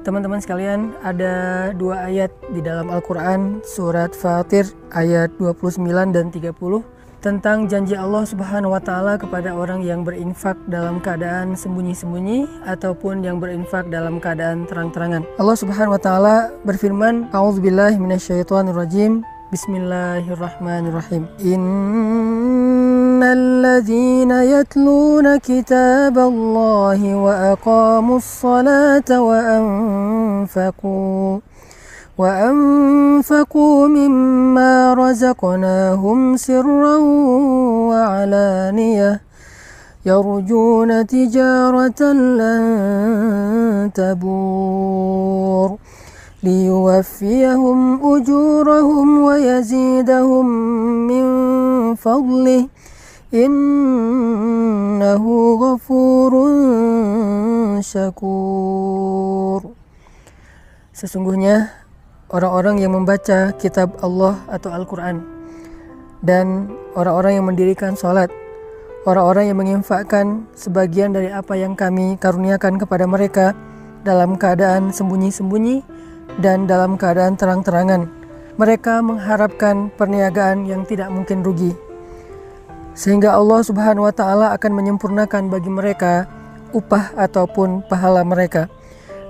Teman-teman sekalian, ada dua ayat di dalam Al-Quran, surat Fatir ayat 29 dan 30 tentang janji Allah Subhanahu wa Ta'ala kepada orang yang berinfak dalam keadaan sembunyi-sembunyi ataupun yang berinfak dalam keadaan terang-terangan. Allah Subhanahu wa Ta'ala berfirman, A'udzubillahi minasyaitonirrajim. Bismillahirrahmanirrahim. Innalladzina yatluna kitaballahi wa aqamus salata wa anfaqu mimma razaqnahum sirran wa alaniyah yarjuna tijaratan lan tabur liyuwaffiyahum ujurahum wa yazidahum min fadlih innahu ghafurun syakur. Sesungguhnya orang-orang yang membaca kitab Allah atau Al-Quran dan orang-orang yang mendirikan sholat, orang-orang yang menginfakkan sebagian dari apa yang kami karuniakan kepada mereka dalam keadaan sembunyi-sembunyi dan dalam keadaan terang-terangan, mereka mengharapkan perniagaan yang tidak mungkin rugi, sehingga Allah Subhanahu wa Ta'ala akan menyempurnakan bagi mereka upah ataupun pahala mereka,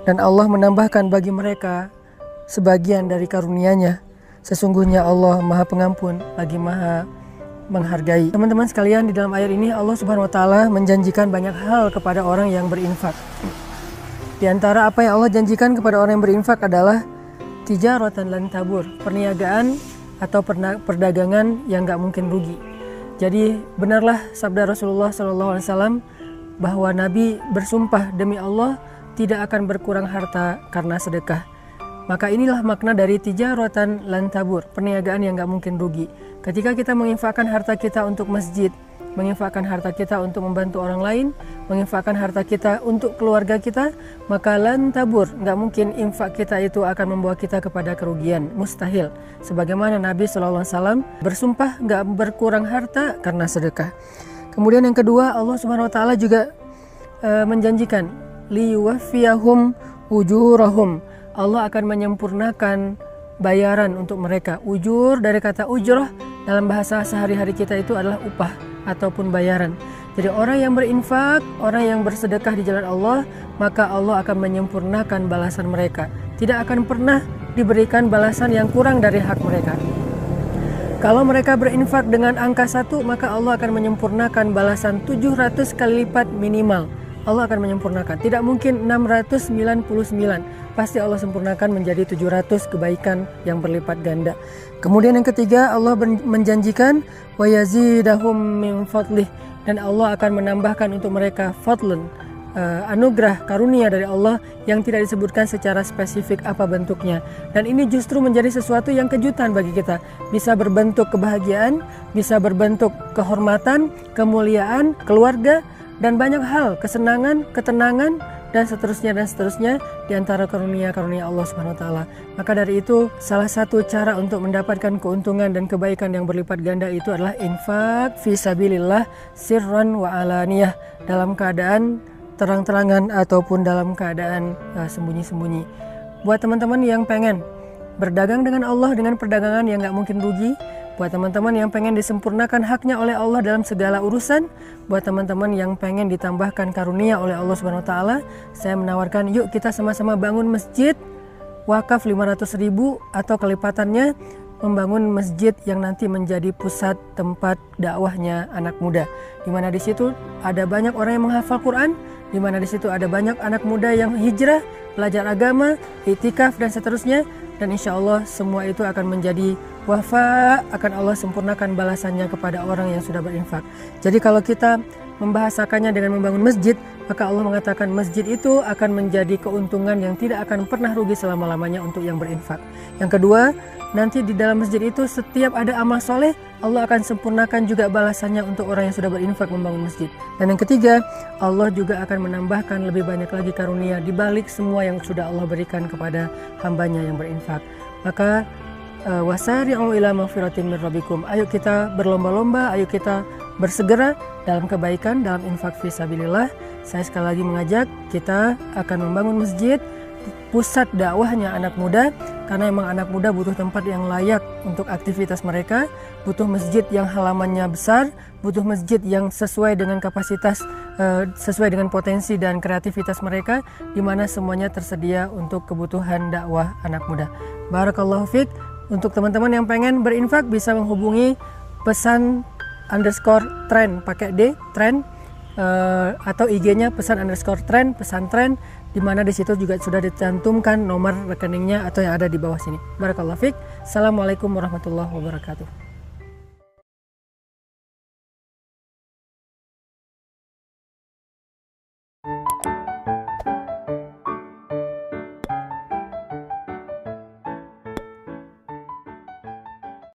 dan Allah menambahkan bagi mereka sebagian dari karunia-Nya. Sesungguhnya Allah Maha Pengampun lagi Maha menghargai. Teman-teman sekalian, di dalam ayat ini Allah Subhanahu wa Ta'ala menjanjikan banyak hal kepada orang yang berinfak. Di antara apa yang Allah janjikan kepada orang yang berinfak adalah tijaratan lan tabur, perniagaan atau perdagangan yang gak mungkin rugi. Jadi benarlah sabda Rasulullah SAW bahwa Nabi bersumpah demi Allah tidak akan berkurang harta karena sedekah. Maka inilah makna dari tijaratan lan tabur, perniagaan yang gak mungkin rugi. Ketika kita menginfakkan harta kita untuk masjid, menginfakkan harta kita untuk membantu orang lain, menginfakkan harta kita untuk keluarga kita, maka lan tabur, gak mungkin infak kita itu akan membawa kita kepada kerugian, mustahil. Sebagaimana Nabi SAW bersumpah gak berkurang harta karena sedekah. Kemudian yang kedua, Allah Subhanahu wa Ta'ala juga menjanjikan liyuwaffiyahum ujurahum, Allah akan menyempurnakan bayaran untuk mereka. Ujur dari kata ujrah dalam bahasa sehari-hari kita itu adalah upah ataupun bayaran. Jadi orang yang berinfak, orang yang bersedekah di jalan Allah, maka Allah akan menyempurnakan balasan mereka. Tidak akan pernah diberikan balasan yang kurang dari hak mereka. Kalau mereka berinfak dengan angka 1, maka Allah akan menyempurnakan balasan 700 kali lipat minimal. Allah akan menyempurnakan. Tidak mungkin 699. Pasti Allah sempurnakan menjadi 700 kebaikan yang berlipat ganda. Kemudian yang ketiga, Allah menjanjikan wa yazidahum min fadlih, dan Allah akan menambahkan untuk mereka fadlun, anugerah karunia dari Allah yang tidak disebutkan secara spesifik apa bentuknya. Dan ini justru menjadi sesuatu yang kejutan bagi kita. Bisa berbentuk kebahagiaan, bisa berbentuk kehormatan, kemuliaan, keluarga, dan banyak hal, kesenangan, ketenangan, dan seterusnya di antara karunia-karunia Allah Subhanahu wa Ta'ala. Maka dari itu, salah satu cara untuk mendapatkan keuntungan dan kebaikan yang berlipat ganda itu adalah infak fi sabilillah sirran wa alaniyah, dalam keadaan terang-terangan ataupun dalam keadaan sembunyi-sembunyi. Buat teman-teman yang pengen berdagang dengan Allah dengan perdagangan yang gak mungkin rugi, buat teman-teman yang pengen disempurnakan haknya oleh Allah dalam segala urusan, buat teman-teman yang pengen ditambahkan karunia oleh Allah Subhanahu wa Ta'ala, saya menawarkan yuk kita sama-sama bangun masjid wakaf 500.000 atau kelipatannya, membangun masjid yang nanti menjadi pusat tempat dakwahnya anak muda, di mana di situ ada banyak orang yang menghafal Quran, di mana di situ ada banyak anak muda yang hijrah, belajar agama, iktikaf dan seterusnya, dan insya Allah semua itu akan menjadi wafa, akan Allah sempurnakan balasannya kepada orang yang sudah berinfak. Jadi kalau kita membahasakannya dengan membangun masjid, maka Allah mengatakan masjid itu akan menjadi keuntungan yang tidak akan pernah rugi selama-lamanya untuk yang berinfak. Yang kedua, nanti di dalam masjid itu setiap ada amal soleh, Allah akan sempurnakan juga balasannya untuk orang yang sudah berinfak membangun masjid. Dan yang ketiga, Allah juga akan menambahkan lebih banyak lagi karunia di balik semua yang sudah Allah berikan kepada hambanya yang berinfak. Maka wasari'u ila maghfiratin min rabbikum. Ayo kita berlomba-lomba, ayo kita bersegera dalam kebaikan, dalam infak fi sabilillah. Saya sekali lagi mengajak kita akan membangun masjid pusat dakwahnya anak muda, karena memang anak muda butuh tempat yang layak untuk aktivitas mereka, butuh masjid yang halamannya besar, butuh masjid yang sesuai dengan kapasitas, sesuai dengan potensi dan kreativitas mereka, di mana semuanya tersedia untuk kebutuhan dakwah anak muda. Barakallahu fiik. Untuk teman-teman yang pengen berinfak bisa menghubungi pesan_tren pakai D, tren, atau IG-nya pesan_tren, pesantren, di mana di situ juga sudah dicantumkan nomor rekeningnya atau yang ada di bawah sini. Barakallahu fiik. Assalamualaikum warahmatullahi wabarakatuh.